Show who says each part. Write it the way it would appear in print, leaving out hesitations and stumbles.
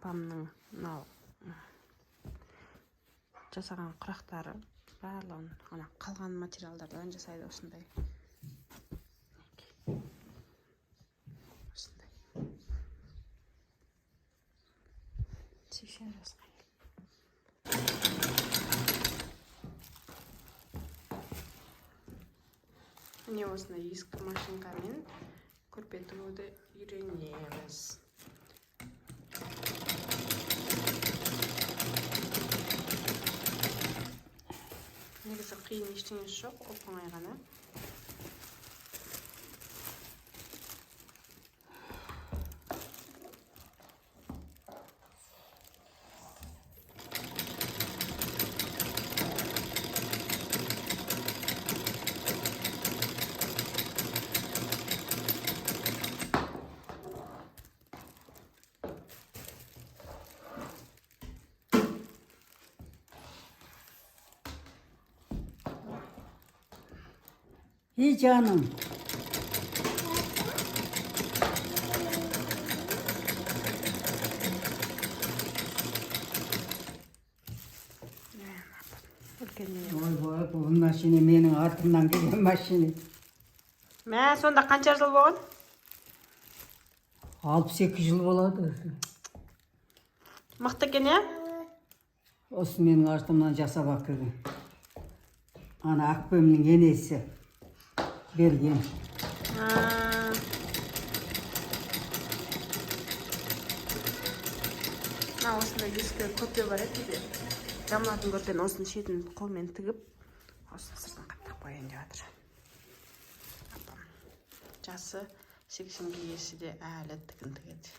Speaker 1: апамның мынау жасаған құрақтары барлығын ана қалған материалдардан жасайды осындай. Осындай. 80 жасқа. Міне осындай ескі машинкамен көрпе тігуді үйренеміз. Негізі қиын ештеңесі жоқ, оп-оңай ғана.
Speaker 2: İyi canım. Vay bu maşini menin артымнан келген maşini.
Speaker 1: Мә, сонда қанша жыл болған?
Speaker 2: 62 жыл болады.
Speaker 1: Мықты екен, иә?
Speaker 2: Осы менің артымнан жасап келген. Ана Ақбөмнің енесі берген.
Speaker 1: Мына осындай ескі көрпе бар еді де. Жамылатын көрпені осының шетін қолмен тігіп, осыны сыртын қаттап қояйын деп жатыр. Апам жасы 80-ге келсе де әлі тігін тігеді.